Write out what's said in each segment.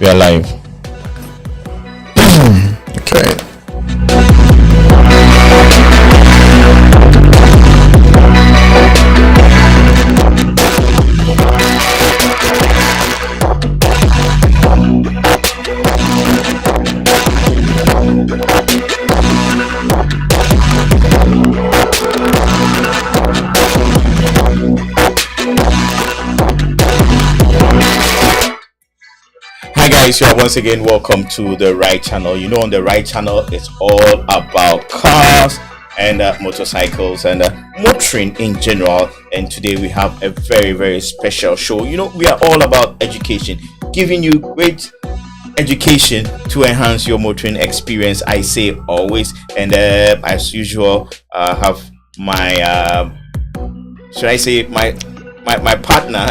We are live. Okay. Hi guys, you are once again welcome to the Ryde channel. You know, on the Ryde channel, it's all about cars and motorcycles and motoring in general. And today we have a very special show. You know, we are all about education, giving you great education to enhance your motoring experience. I say always, and as usual, have my should I say my partner.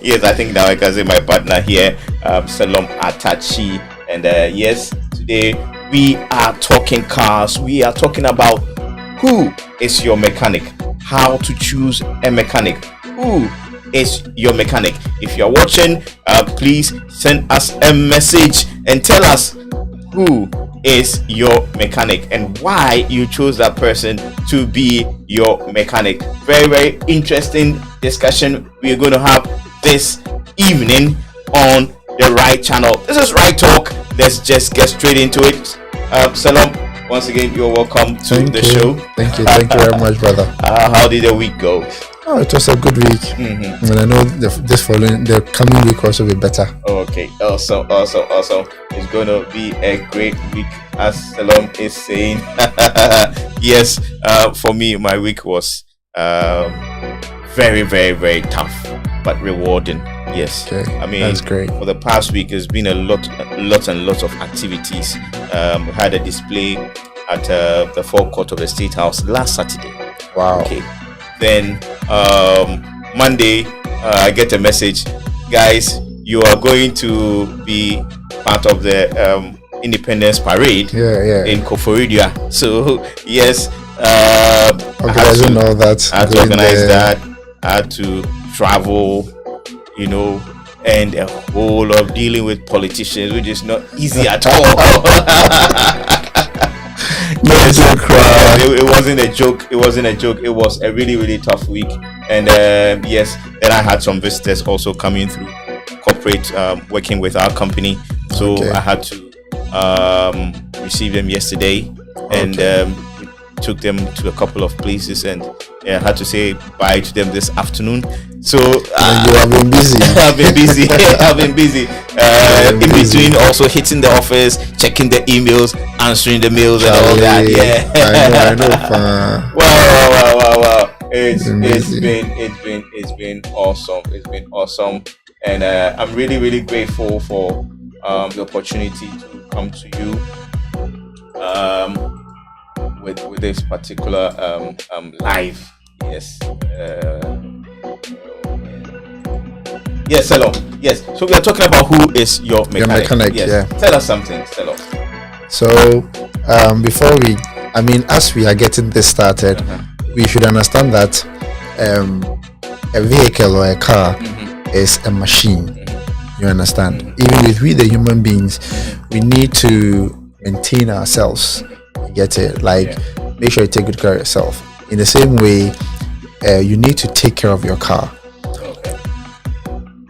Yes, I think now I can say my partner here, Salom Atachi. And yes, today we are talking cars. We are talking about who is your mechanic, how to choose a mechanic, who is your mechanic. If you're watching, please send us a message and tell us who is your mechanic and why you chose that person to be your mechanic. Very interesting discussion we're going to have this evening on the Ryde channel. This is Ryde Talk. Let's just get straight into it. Salam, once again, you're welcome to the show. Thank you very much, brother. How did the week go? Oh, it was a good week. And I know the coming week also will be better. Okay, awesome. It's gonna be a great week, as Salam is saying. Yes, for me, my week was very tough but rewarding. Yes, okay, I mean, that's great. For the past week, there's been a lot of activities. We had a display at the forecourt of the State House last Saturday. Wow. Okay. Then Monday, I get a message, guys, you are going to be part of the Independence Parade in Koforidia. So yes, I had to organize that. I had to travel, you know, and a whole lot of dealing with politicians, which is not easy at all. Yes, it wasn't a joke. It was a really tough week. And yes, then I had some visitors also coming through corporate, working with our company. So I had to receive them yesterday, and took them to a couple of places, and I had to say bye to them this afternoon. So you have been busy. I've been busy. In between, also hitting the office, checking the emails, answering the mails, and all that. Yeah, I know. Wow. It's been awesome. It's been awesome, and I'm really grateful for the opportunity to come to you with this particular live. Yes. Yes, hello. Yes. So we are talking about who is your mechanic. Your mechanic, yes. yeah. Tell us something. Tell us. So, before as we are getting this started, we should understand that a vehicle or a car is a machine. You understand? Even with we the human beings, we need to maintain ourselves. You get it? Like, make sure you take good care of yourself. In the same way, you need to take care of your car.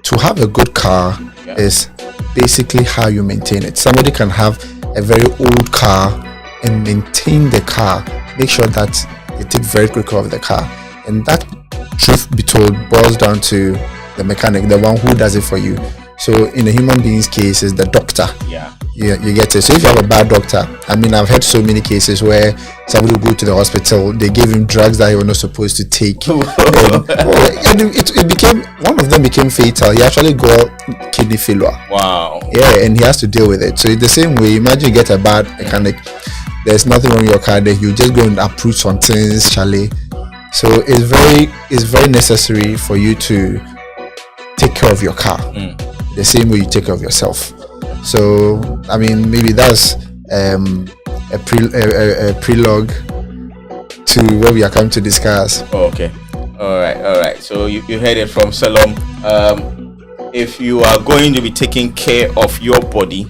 To have a good car is basically how you maintain it. Somebody can have a very old car and maintain the car, make sure that they take very good care of the car. And that, truth be told, boils down to the mechanic, the one who does it for you. So in a human being's case, is the doctor. You get it. So if you have a bad doctor, I mean, I've heard so many cases where somebody will go to the hospital, they give him drugs that he was not supposed to take, and it became, one of them became fatal. He actually got kidney failure. Wow. Yeah, and he has to deal with it. So in the same way, imagine you get a bad mechanic, there's nothing wrong with your car, then you just go and approve some things, Charlie. So it's very necessary for you to take care of your car the same way you take care of yourself. So I mean, maybe that's a prelogue to what we are coming to discuss. Oh, okay. All right. So you heard it from Salom. if you are going to be taking care of your body,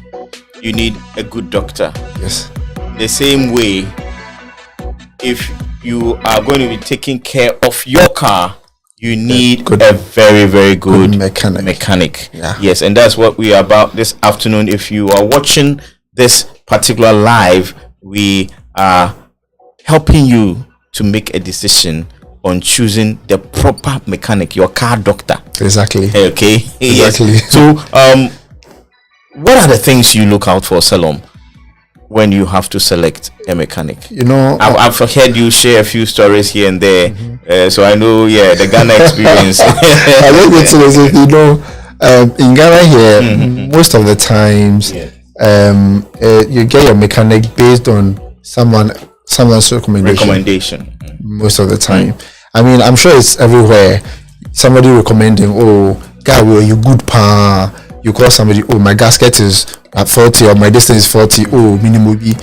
you need a good doctor. Yes. The same way, if you are going to be taking care of your car, you need a very, very good mechanic. Yeah. Yes, and that's what we are about this afternoon. If you are watching this particular live, we are helping you to make a decision on choosing the proper mechanic, your car doctor. Exactly. Okay. Exactly. Yes. So, what are the things you look out for, Salom, when you have to select a mechanic? You know, I've heard you share a few stories here and there, so I know, the Ghana experience. I don't get to you know, in Ghana here, most of the times, you get your mechanic based on someone's recommendation. Most of the time. I mean, I'm sure it's everywhere. Somebody recommending, oh, guy, well, you good pa. You call somebody, oh, my gasket is at 40 or my distance is 40, oh, minimum B.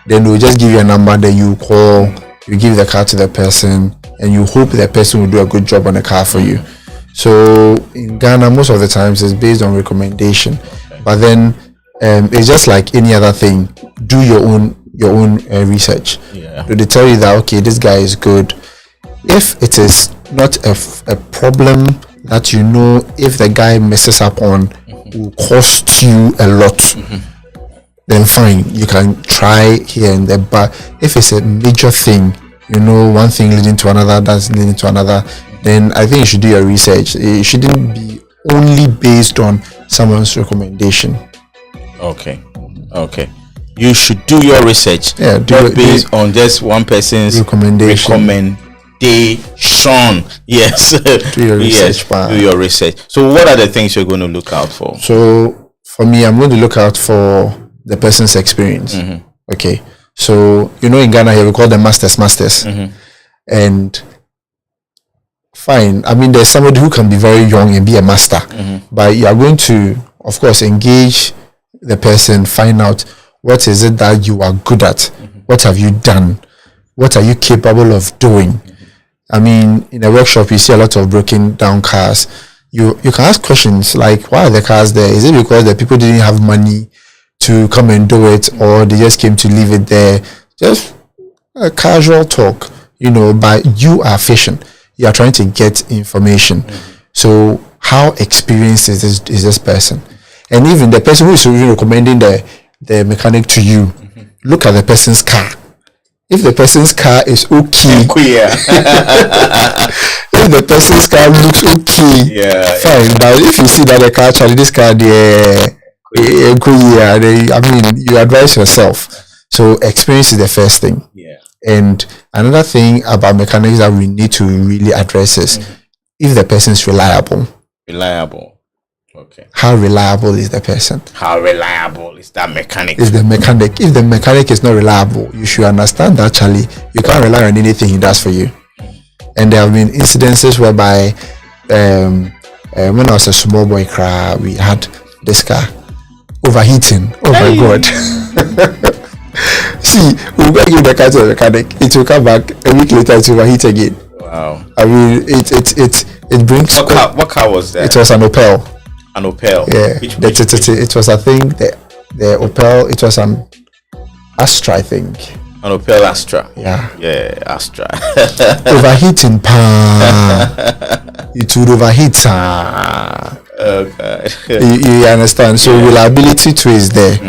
Then they'll just give you a number, then you call, you give the car to the person, and you hope the person will do a good job on the car for you. So in Ghana, most of the times it's based on recommendation. But then it's just like any other thing. Do your own research. Yeah. Do they tell you that, okay, this guy is good? If it is not a problem that you know, if the guy messes up on, will cost you a lot, then fine, you can try here and there. But if it's a major thing, you know, one thing leading to another, that's leading to another, then I think you should do your research. It shouldn't be only based on someone's recommendation. Okay. You should do your research. Yeah, not based on just one person's recommendation. Yes. Do your research. Do your research. So what are the things you're going to look out for? So for me, I'm going to look out for the person's experience. Okay. So, you know, in Ghana here, we call them masters. And fine. I mean, there's somebody who can be very young and be a master. But you are going to, of course, engage the person, find out what is it that you are good at. What have you done? What are you capable of doing? I mean, in a workshop, you see a lot of broken down cars. You can ask questions like, why are the cars there? Is it because the people didn't have money to come and do it, or they just came to leave it there? Just a casual talk, you know, but you are fishing. You are trying to get information. So how experienced is this person? And even the person who is recommending the mechanic to you, look at the person's car. If the person's car is okay, if the person's car looks okay, fine. But if you see that the car, actually this car, I mean, you advise yourself. So experience is the first thing. And another thing about mechanics that we need to really address is if the person is reliable. Okay. How reliable is the person? How reliable is that mechanic? Is the mechanic. If the mechanic is not reliable, you should understand that actually you can't rely on anything he does for you. And there have been incidences whereby when I was a small boy, we had this car overheating. Oh my God. See, we'll go give the car to the mechanic. It will come back a week later, it will overheat again. Wow. I mean, it brings. What car was that? It was an Opel. An Opel. Yeah. It was, I think, the Opel. It was an Astra, I think. An Opel Astra. Yeah. Yeah, Astra. Overheating, it would overheat. Okay. You understand? So reliability too is there,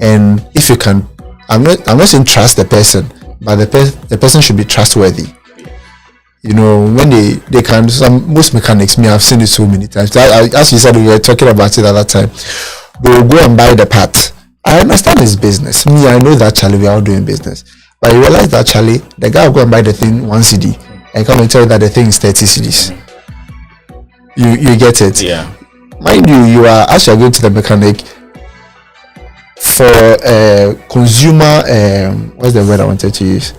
and if you can, I'm not saying trust the person, but the person should be trustworthy. You know, when they can, most mechanics, me, I've seen it so many times. As you said, we were talking about it at that time. They will go and buy the part. I understand it's business. Me, I know that Charlie, we are all doing business. But you realize that Charlie, the guy will go and buy the thing 1 CD and come and tell you that the thing is 30 CDs. You get it? Yeah. Mind you are, as you're going to the mechanic, for consumer, what's the word I wanted to use?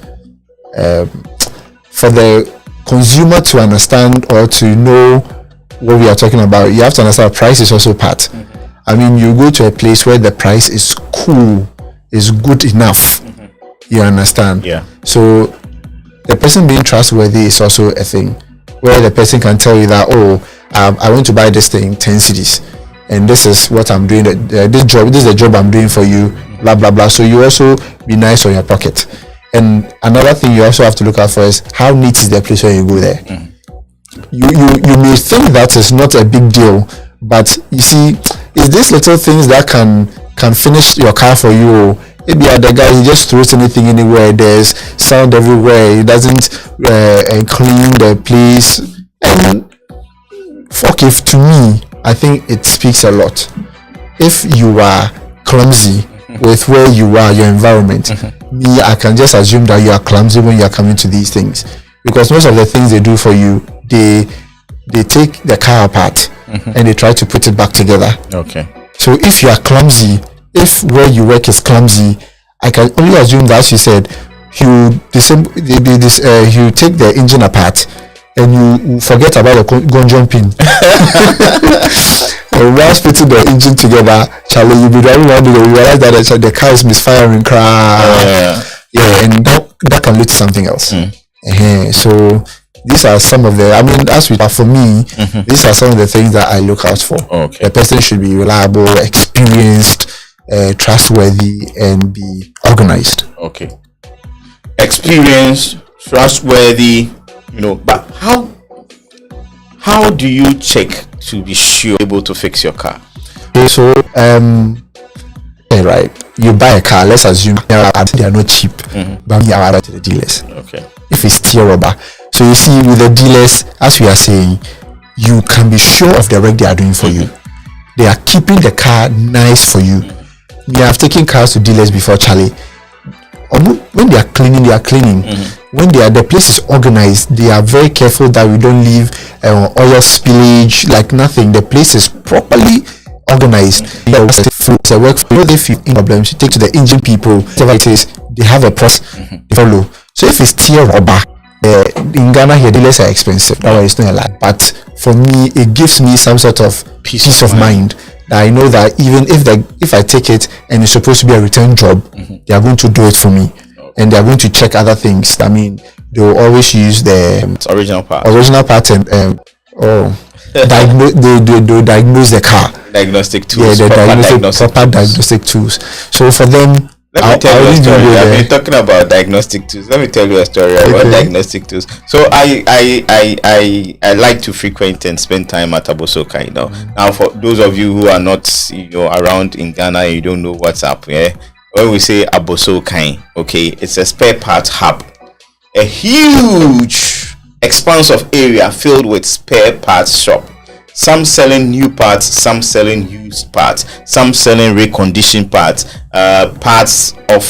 For the consumer to understand or to know what we are talking about, you have to understand price is also part. I mean, you go to a place where the price is cool, is good enough. You understand? Yeah. So the person being trustworthy is also a thing where the person can tell you that, oh, I want to buy this thing 10 CDs. and this is what I'm doing. This is the job I'm doing for you. Blah blah blah. So you also be nice on your pocket. And another thing you also have to look out for is how neat is the place when you go there. You may think that is not a big deal, but you see, it's these little things that can finish your car for you. Maybe the guy, he just throws anything anywhere. There's sound everywhere. He doesn't clean the place. And fuck, if to me, I think it speaks a lot. If you are clumsy with where you are, your environment, me, I can just assume that you are clumsy when you are coming to these things, because most of the things they do for you, they take the car apart and they try to put it back together. Okay. So if you are clumsy, if where you work is clumsy, I can only assume that you said you take the engine apart and you forget about the gungeon pin. And whilst putting the engine together, Charlie, you'll be driving around and you realize that the car is misfiring. Yeah, and that can lead to something else. So these are some of the, for me, these are some of the things that I look out for. Okay. The person should be reliable, experienced, trustworthy, and be organized. Okay. Experienced, trustworthy, but how do you check to be sure you're able to fix your car? So, right, you buy a car, let's assume they are not cheap, but we are to the dealers. Okay. If it's tear rubber. So you see, with the dealers, as we are saying, you can be sure of the work they are doing for you. They are keeping the car nice for you. We have taken cars to dealers before, Charlie. When they are cleaning, When the place is organized, they are very careful that we don't leave oil spillage, like nothing. The place is properly organized. It's a work for if you problems, you take to the engine people, whatever it is, they have a process to follow. So if it's tear rubber, in Ghana here, dealers are expensive. That way it's not a lot. But for me, it gives me some sort of peace of mind. That I know that even if I take it and it's supposed to be a return job, they are going to do it for me, and they are going to check other things. I mean, they will always use the original part and they diagnose the car. Diagnostic tools. Yeah, proper diagnostic tools. So for them, let me tell you a story. I've been talking about diagnostic tools. Let me tell you a story about diagnostic tools. So I like to frequent and spend time at Abosoka. Now for those of you who are not around in Ghana, you don't know what's up. Yeah, when we say Abosoka, okay, it's a spare parts hub, a huge expanse of area filled with spare parts shop. Some selling new parts, some selling used parts, some selling reconditioned parts, parts of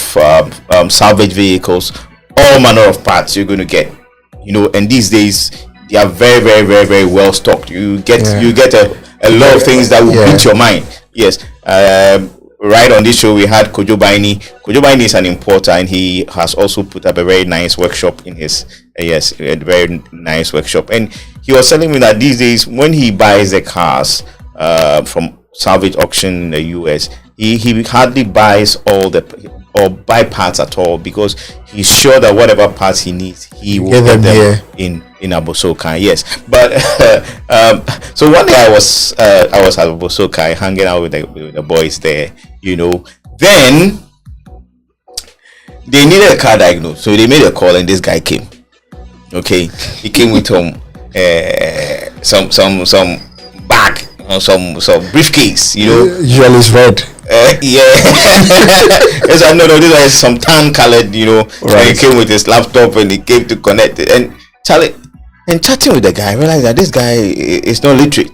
salvage vehicles, all manner of parts you're going to get. And these days they are very, very, very, very well stocked. You get a lot of things that will beat your mind. Yes. Right on this show we had Kojo Baini. Kojo Baini is an importer, and he has also put up a very nice workshop in his a very nice workshop. And he was telling me that these days when he buys the cars from salvage auction in the US, he hardly buys or buy parts at all, because he's sure that whatever parts he needs, he will get them in Abosoka. Yes, but so one day I was at Abosoka hanging out with the boys there. Then they needed a car diagnosed, so they made a call, and this guy came. Okay, he came with some bag, some briefcase. Usually it's red. Yes, I know. This was some tan colored. Right. So he came with his laptop and he came to connect it. And Charlie, and chatting with the guy, I realized that this guy is not literate.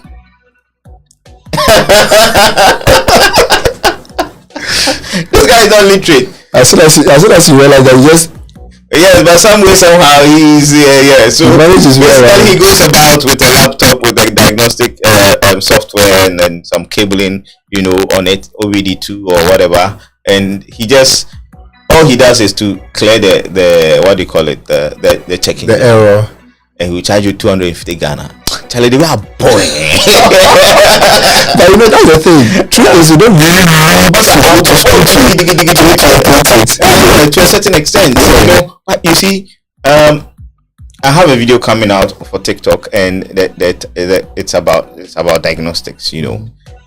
This guy is not literate. As soon as you realize that, yes, but some way somehow he's so basically he goes about with a laptop with a diagnostic software and some cabling on it, OBD2 or whatever, and he just all he does is to clear the what do you call it, the checking, the error, and he will charge you 250 Ghana. Charlie, they were boy. But that's the thing. Truth is, you don't really know to a certain extent. You see, I have a video coming out for TikTok, and that it's about diagnostics.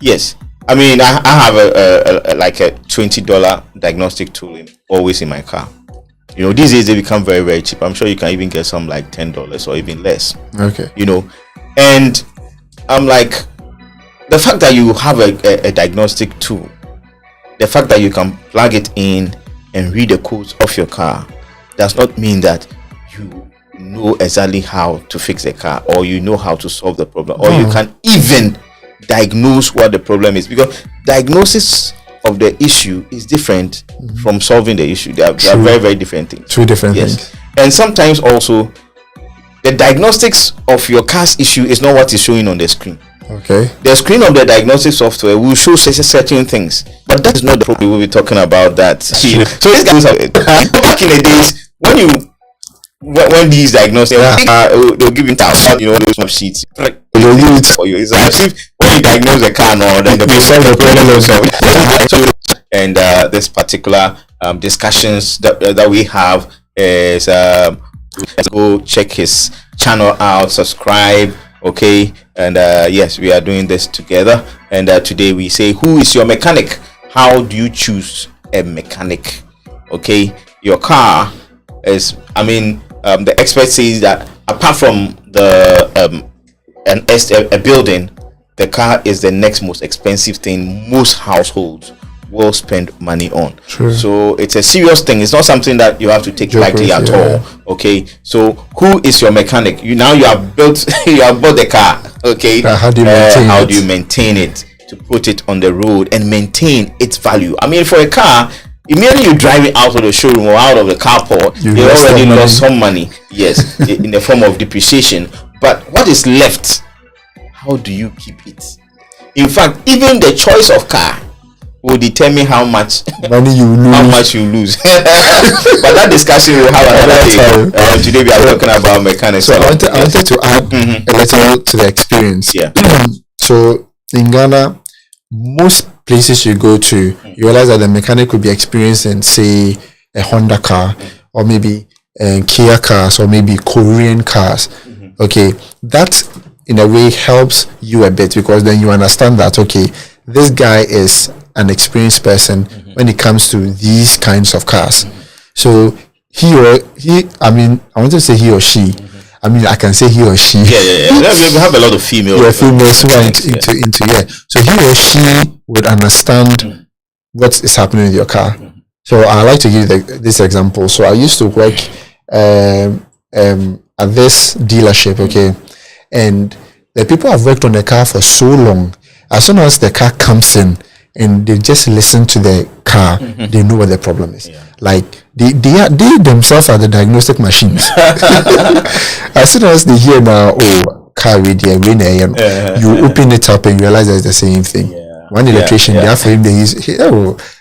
Yes. I mean, I have a like a $20 diagnostic tool always in my car. You know, these days they become very, very cheap. I'm sure you can even get some like $10 or even less. Okay. You know, and I'm like, the fact that you have a diagnostic tool, the fact that you can plug it in and read the codes of your car, does not mean that you know exactly how to fix the car, or you know how to solve the problem, or you can even diagnose what the problem is, because diagnosis of the issue is different from solving the issue. They are very, very different things. Two different things. And sometimes also the diagnostics of your car's issue is not what is showing on the screen. Okay. The screen of the diagnostic software will show certain things, but that is not the problem. We'll be talking about that. So this guys back in the days when these diagnostics they'll give you those sheets. They'll use it for you. It's as if when you diagnose a car, then the solve the problem. And this particular discussions that we have is let's go check his channel out, subscribe. Okay, and yes, we are doing this together. And today we say, who is your mechanic? How do you choose a mechanic? Okay, your car is, I mean, the expert says that apart from the a building, the car is the next most expensive thing most households will spend money on. True. So it's a serious thing. It's not something that you have to take lightly at all. Okay, so who is your mechanic? You have bought the car. Okay, how do you maintain it to put it on the road and maintain its value? I mean, for a car, immediately you drive it out of the showroom or out of the carport, you already lost some money. Yes, in the form of depreciation. But what is left? How do you keep it? In fact, even the choice of car will determine how much money you lose. How much you lose. But that discussion we'll have another day. Today we are talking about mechanics. So I wanted to add a little to the experience. Yeah. So in Ghana, most places you go to, you realize that the mechanic will be experienced in, say, a Honda car, or maybe Kia cars, or maybe Korean cars. Okay, that in a way helps you a bit, because then you understand that, okay, this guy is an experienced person when it comes to these kinds of cars. So he, I mean, I want to say he or she. I mean, I can say he or she. Yeah. We have a lot of females. Yeah, females who are into yeah. So he or she would understand what is happening with your car. So I like to give this example. So I used to work at this dealership, okay, and the people have worked on the car for so long. As soon as the car comes in and they just listen to the car, they know what the problem is. Like they themselves are the diagnostic machines. As soon as they hear now, car radio, you open it up and you realize that it's the same thing. One electrician, they have for him,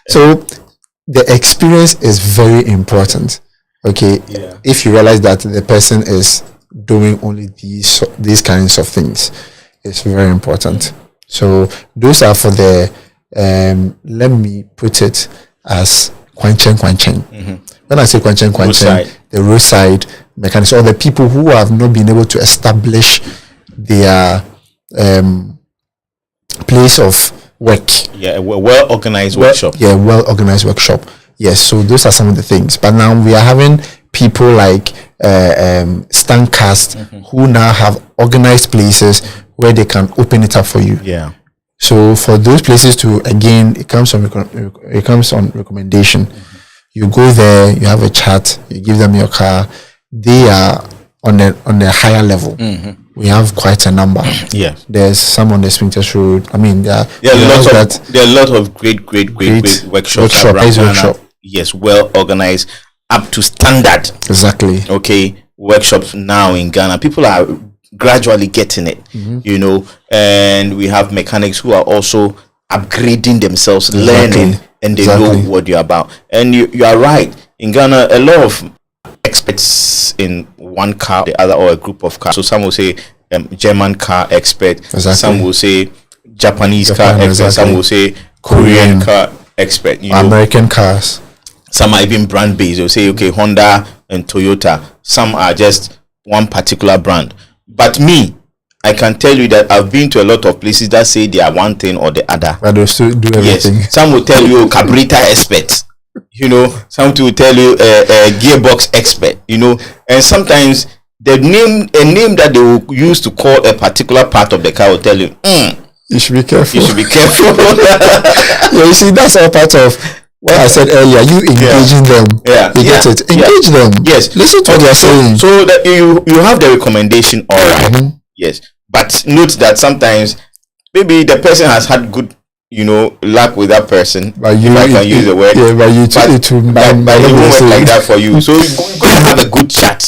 so the experience is very important. Okay, if you realize that the person is doing only these kinds of things, it's very important. So those are for the let me put it as kwanchen. When I say kwanchen, the roadside mechanics, or the people who have not been able to establish their place of work. A well-organized workshop. Well-organized workshop. Yes, so those are some of the things. But now we are having people like Stancast who now have organized places where they can open it up for you. Yeah. So for those places to, again, it comes on recommendation. You go there, you have a chat, you give them your car. They are on a higher level. We have quite a number. Yeah. There's some on the Spintex Road. I mean, there are a lot of great workshops around. Yes, well organized, up to standard. Exactly. Okay, workshops now in Ghana. People are gradually getting it, and we have mechanics who are also upgrading themselves, learning, and they know what you're about. And you are right. In Ghana, a lot of experts in one car, the other, or a group of cars. So some will say German car expert. Some will say Japanese car expert. Some will say Korean car expert. American cars. Some are even brand based. They'll say, okay, Honda and Toyota. Some are just one particular brand. But me, I can tell you that I've been to a lot of places that say they are one thing or the other, but they still do everything. Yes, some will tell you carburetor expert, some will tell you a gearbox expert, and sometimes a name that they will use to call a particular part of the car will tell you, you should be careful. You should be careful. Yeah, you see, that's all part of what I said earlier. You engaging them. Yeah. You get it. Engage them. Yes. Listen to what they're saying. So that you have the recommendation, all right. Mm-hmm. Yes. But note that sometimes maybe the person has had good, luck with that person. But you, if I can use the word. Yeah, but you took it to but it won't work like that for you. So you're going to have a good chat.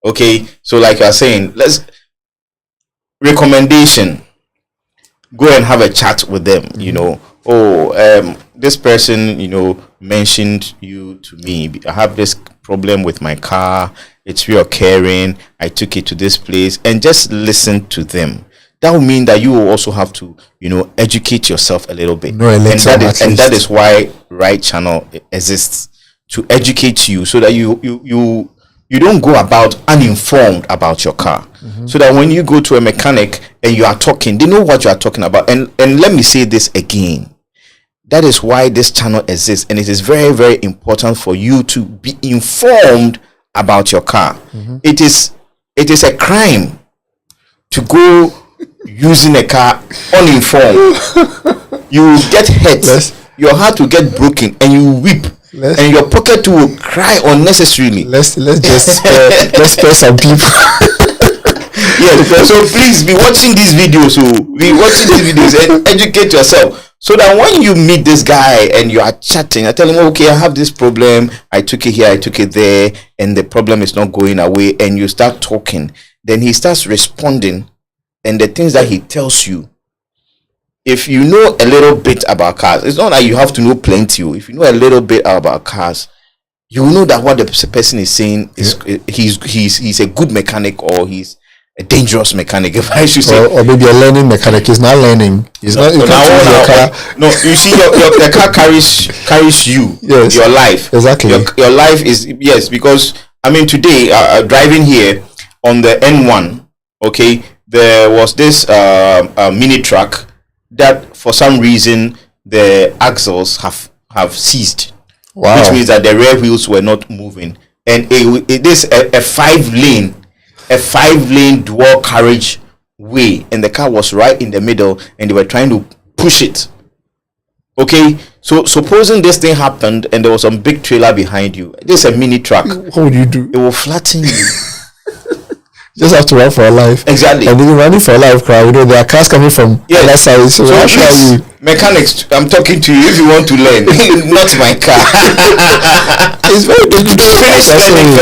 Okay. So like you're saying, recommendation. Go and have a chat with them. This person, mentioned you to me. I have this problem with my car. It's reoccurring. I took it to this place, and just listen to them. That will mean that you will also have to, educate yourself a little bit. And that is why Ryde Channel exists, to educate you, so that you don't go about uninformed about your car. Mm-hmm. So that when you go to a mechanic and you are talking, they know what you are talking about. And let me say this again. That is why this channel exists, and it is very, very important for you to be informed about your car. Mm-hmm. It is a crime to go using a car uninformed. You will get hurt. Your heart will get broken, and you will weep. And your pocket will cry unnecessarily. Let's just spare some people. Yes, so please be watching these videos. And educate yourself, so that when you meet this guy and you are chatting, I tell him, okay, I have this problem. I took it here, I took it there, and the problem is not going away. And you start talking, then he starts responding, and the things that he tells you. If you know a little bit about cars, it's not like you have to know plenty. If you know a little bit about cars, you know that what the person is saying is he's a good mechanic, or he's a dangerous mechanic, if I should say. Or maybe a learning mechanic. He's not learning. He's not. You car. No, you see, your car carries you. Yes. Your life. Exactly. Your life is, yes, because today driving here on the N1, okay, there was this mini truck that for some reason the axles have seized. Wow. Which means that the rear wheels were not moving, and it is a 5-lane dual carriage way, and the car was right in the middle, and they were trying to push it. Okay, so supposing this thing happened and there was some big trailer behind you, this is a mini truck, what would you do? It will flatten you. Just have to run for a life. Exactly. And if you're running for a life, crowd, there are cars coming from other side. So please, mechanics, I'm talking to you if you want to learn. Not my car. It's very dangerous. Finish learning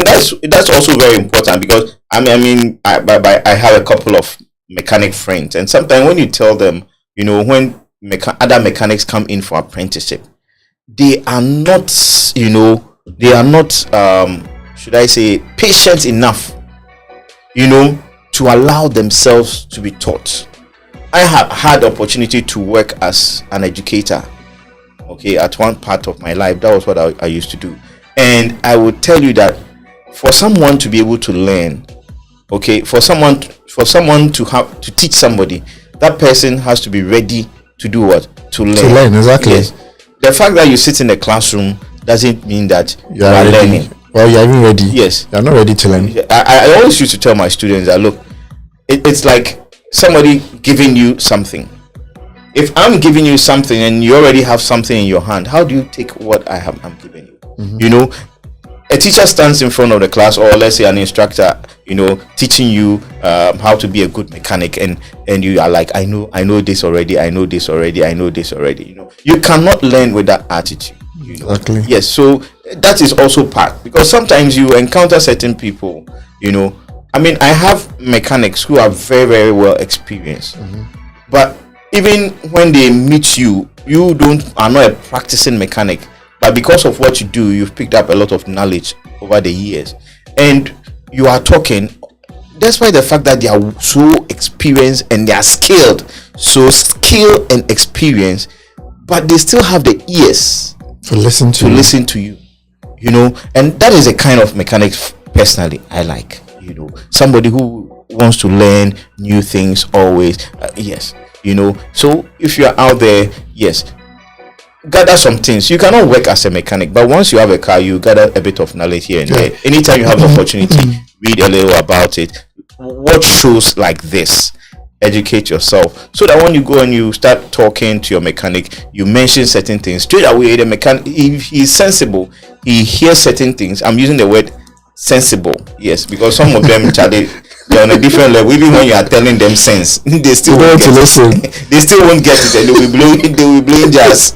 first. And that's also very important, because I have a couple of mechanic friends, and sometimes when you tell them, when other mechanics come in for apprenticeship, they are not, should I say, patient enough, to allow themselves to be taught. I have had the opportunity to work as an educator, okay, at one part of my life. That was what I used to do. And I would tell you that for someone to be able to learn, okay, for someone to have to teach somebody, that person has to be ready to do what? To learn. To learn, exactly. Yes. The fact that you sit in a classroom doesn't mean that you are learning. Well, you're even ready. Yes. You're not ready to learn. I always used to tell my students that, look, it's like somebody giving you something. If I'm giving you something and you already have something in your hand, how do you take what I'm giving you? Mm-hmm. A teacher stands in front of the class, or let's say an instructor, teaching you how to be a good mechanic, and you are like, I know this already, I know this already. You cannot learn with that attitude. Exactly. Yes, so that is also part, because sometimes you encounter certain people, I have mechanics who are very, very well experienced, but even when they meet you, are not a practicing mechanic, but because of what you do, you've picked up a lot of knowledge over the years, and you are talking, despite the fact that they are so experienced and they are skilled and experienced, but they still have the ears to listen to you, and that is a kind of mechanic personally I like. Somebody who wants to learn new things always. Yes, so if you're out there, yes, gather some things. You cannot work as a mechanic, but once you have a car, you gather a bit of knowledge here and there. Anytime you have the opportunity, read a little about it. Watch shows like this, educate yourself, so that when you go and you start talking to your mechanic, you mention certain things straight away. The mechanic, if he's sensible, he hears certain things. I'm using the word sensible, yes, because some of them they're on a different level. Even when you are telling them sense, they still won't get it. They still won't get it, and they will blame jazz.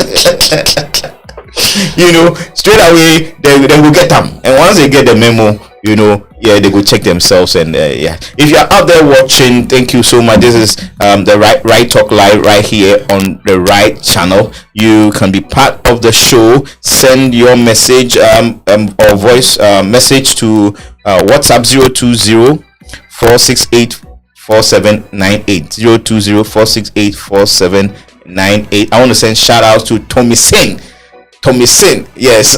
Straight away they will get them, and once they get the memo, they go check themselves. And if you're out there watching, thank you so much. This is the Ryde Talk Live right here on the Ryde channel. You can be part of the show. Send your message or voice message to WhatsApp 020 468 4798 020 468 4798. I want to send shout outs to Tommy Singh, yes.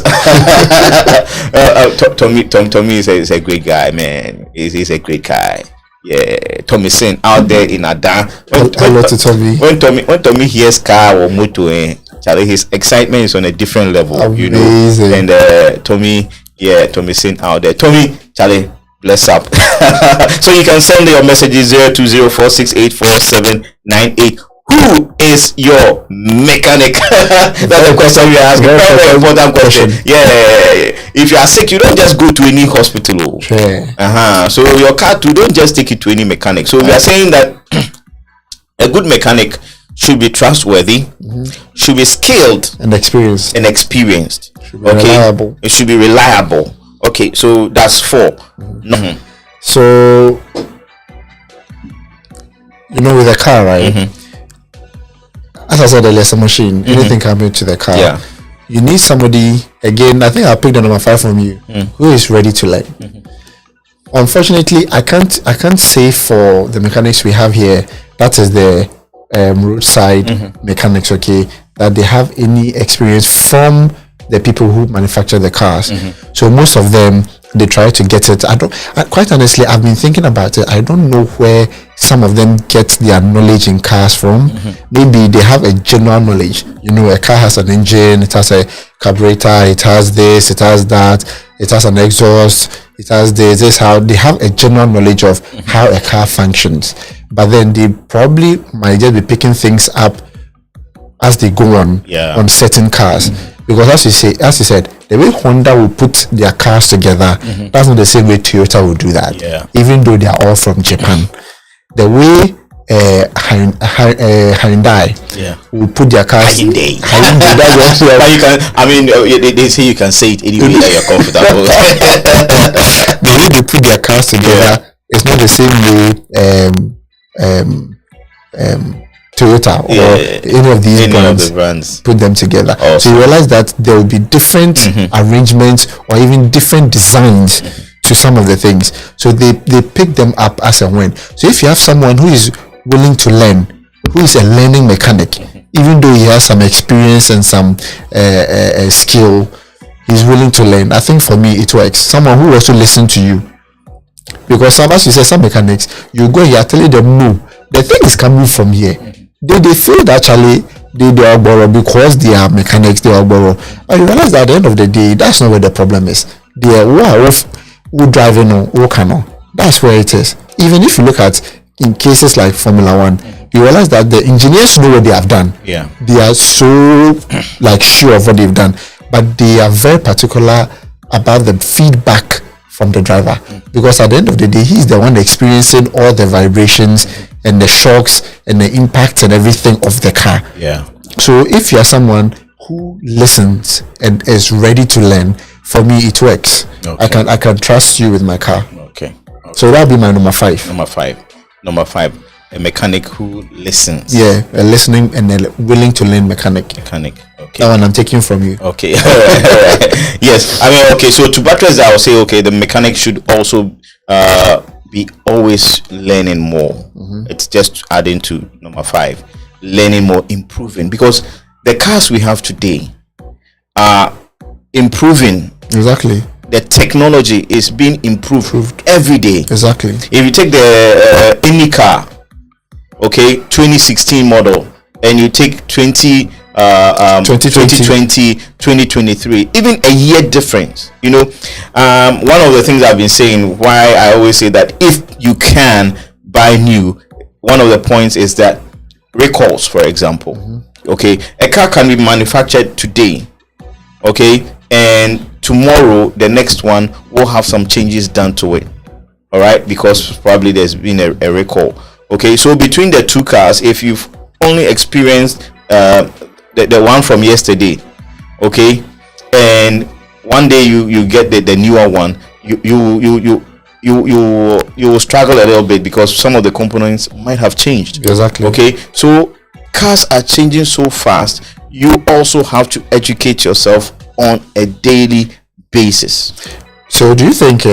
Tommy is a great guy, man. He's a great guy. Yeah, Tommy Singh out there in Adan. When Tommy hears car or motor, Charlie, his excitement is on a different level. Amazing. And Tommy Singh out there. Tommy, Charlie, bless up. So you can send your messages 020 468 4798. Who is your mechanic? That's the question we ask. Very important question. Yeah. If you are sick, you don't just go to any hospital. Sure. So your car too, don't just take it to any mechanic. So we are saying that a good mechanic should be trustworthy, should be skilled and experienced. Should be reliable. It should be reliable. Okay, so that's 4. So with a car, right? As I said earlier, it's a machine. Anything can happen to the car. Yeah. You need somebody, again, I think I'll pick the number 5 from you, who is ready to learn. Unfortunately, I can't say for the mechanics we have here, that is the roadside mechanics, okay, that they have any experience from the people who manufacture the cars. So most of them, they try to get it. Quite honestly, I've been thinking about it. I don't know where some of them get their knowledge in cars from. Maybe they have a general knowledge. A car has an engine, it has a carburetor, it has this, it has that, it has an exhaust, it has this how they have a general knowledge of how a car functions. But then they probably might just be picking things up as they go on certain cars. Because as you said, the way Honda will put their cars together, that's not the same way Toyota will do that. Even though they are all from Japan, the way Hyundai will put their cars. Hyundai. But you can. They say you can say it any way that you're comfortable. The way they put their cars together is not the same way. Toyota or any of these brands put them together. So you realize that there will be different arrangements or even different designs to some of the things. So they pick them up as a when. So if you have someone who is willing to learn, who is a learning mechanic, even though he has some experience and some skill, he's willing to learn. I think for me it works. Someone who also listen to you, because as you say, some mechanics, you go here telling them no, the thing is coming from here. They feel that actually they are borrow because they are mechanics, they are borrow. But you realize that at the end of the day, that's not where the problem is. They are who driving on, who cannot. That's where it is. Even if you look at in cases like Formula One, you realize that the engineers know what they have done. Yeah. They are so sure of what they've done, but they are very particular about the feedback from the driver, because at the end of the day, he's the one experiencing all the vibrations and the shocks and the impacts and everything of the car. Yeah. So if you're someone who listens and is ready to learn, for me it works. Okay. I can trust you with my car. Okay. So that'll be my number 5. Number 5, a mechanic who listens. Yeah, a listening and a willing to learn mechanic. Okay. That one I'm taking from you. Okay. Yes. Okay. So to buttress that, I will say, okay, the mechanic should also be always learning more. It's just adding to number 5, learning more, improving, because the cars we have today are improving. Exactly. the technology is being improved every day. Exactly. If you take the any car, okay, 2016 model, and you take 2020, 2023, even a year difference, you know. One of the things I've been saying, why I always say that if you can buy new, one of the points is that recalls, for example. Okay, a car can be manufactured today, okay, and tomorrow the next one will have some changes done to it, all right, because probably there's been a recall. Okay, so between the two cars, if you've only experienced the one from yesterday, okay, and one day you get the newer one, you will struggle a little bit because some of the components might have changed. Exactly. Okay, so cars are changing so fast. You also have to educate yourself on a daily basis. So do you think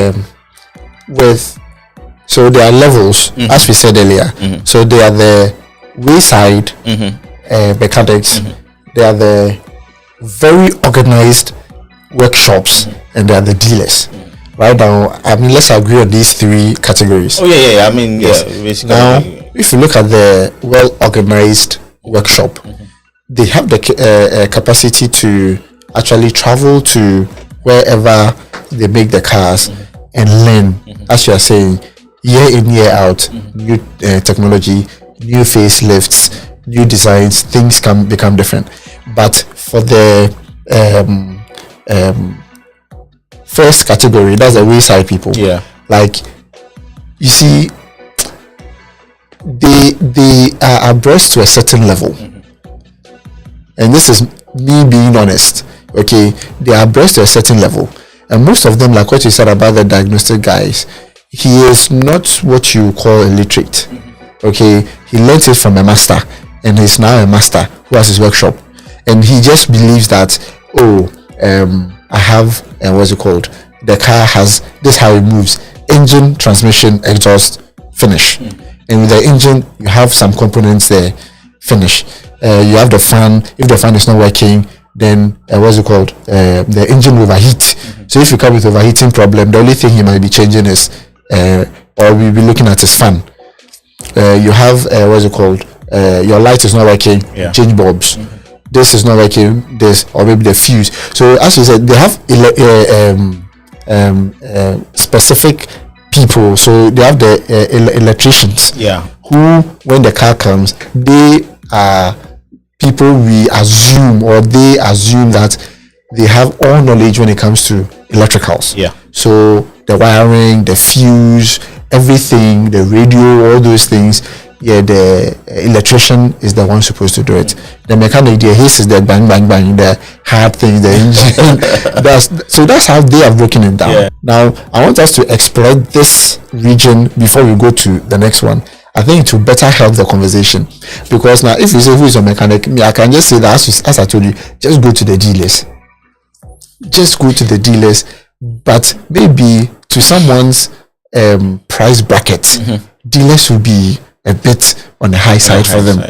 so there are levels, as we said earlier. So they are the wayside mechanics, they are the very organized workshops, and they are the dealers. Right now, I mean, let's agree on these three categories. Oh yeah. I mean, yes. Basically. Now, if you look at the well-organized workshop, they have the capacity to actually travel to wherever they make the cars and learn, as you are saying, year in, year out, new technology, new facelifts, new designs, things can become different. But for the first category, that's the wayside people. Yeah. Like, you see, they are abreast to a certain level. And this is me being honest. Okay, they are abreast to a certain level. And most of them, like what you said about the diagnostic guys, he is not what you call illiterate. Okay, he learns it from a master, and he's now a master who has his workshop, and he just believes that, I have what's it called, the car has this, how it moves: engine, transmission, exhaust, finish. And with the engine, you have some components there, finish. You have the fan. If the fan is not working, then what's it called, the engine will overheat. So if you come with overheating problem, the only thing he might be changing is or we'll be looking at his fan. You have what's it called, your light is not working, change bulbs. This is not working, this, or maybe the fuse. So as you said, they have specific people. So they have the electricians, who, when the car comes, they are people we assume, or they assume that they have all knowledge when it comes to electricals. So the wiring, the fuse, everything, the radio, all those things, the electrician is the one supposed to do it. The mechanic, his is the bang bang bang, the hard thing, the engine. That's how they have broken it down. Now I want us to exploit this region before we go to the next one. I think it will better help the conversation, because now if you say who is a mechanic, I can just say that, as I told you, just go to the dealers. But maybe to someone's price bracket, dealers will be a bit on the high side for them.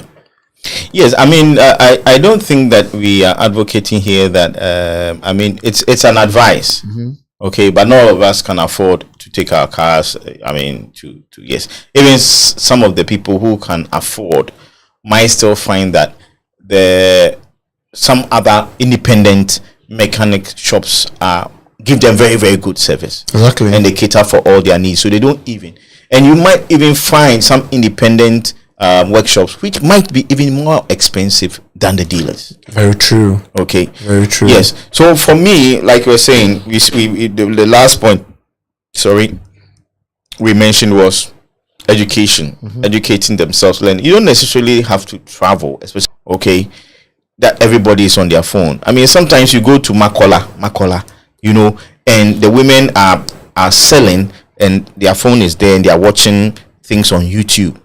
Yes, I mean, I don't think that we are advocating here that I mean, it's an advice, okay, but not all of us can afford to take our cars. I mean, to yes, even some of the people who can afford might still find that some other independent mechanic shops give them very, very good service. Exactly. And they cater for all their needs, so they don't even. And you might even find some independent workshops which might be even more expensive than the dealers. Very true. Okay. Very true. Yes. So for me, like we were saying, the last point, we mentioned was education, educating themselves, learning. You don't necessarily have to travel, especially that everybody is on their phone. I mean, sometimes you go to Makola, you know, and the women are selling, and their phone is there, and they are watching things on YouTube.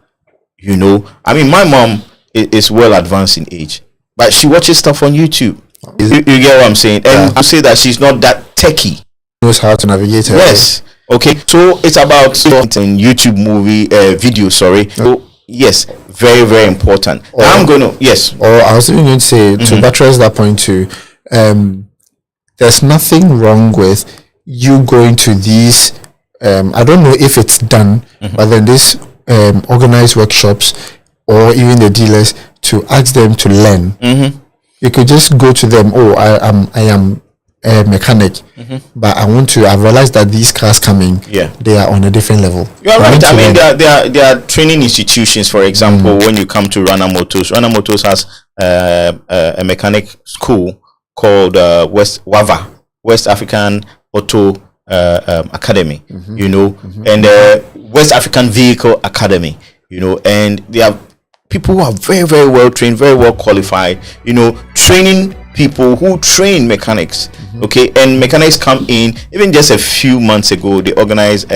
You know, I mean, my mom is well advanced in age, but she watches stuff on YouTube. You get what I'm saying? And I say that she's not that techie. Knows how to navigate her. Yes. Okay. So it's about YouTube movie video. So yes, very, very important. I'm gonna Or I was even going to say, to buttress that point too. There's nothing wrong with you going to these, I don't know if it's done, but then this organized workshops or even the dealers to ask them to learn. You could just go to them. Oh, I am a mechanic, but I've realized that these cars coming, they are on a different level. You are right. I mean, there are training institutions. For example, when you come to Rana Motors has a mechanic school called West African Auto Academy, and West African Vehicle Academy, and they have people who are very, very well trained, very well qualified, training people who train mechanics. Okay, and mechanics come in. Even just a few months ago, they organized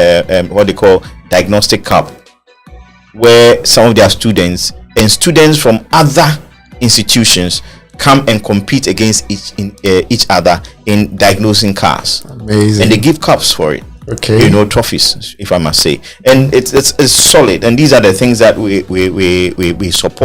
what they call diagnostic cup, where some of their students and students from other institutions come and compete against each other in diagnosing cars. Amazing. And they give cups for it. Okay. Trophies, if I must say. And it's solid. And these are the things that we support.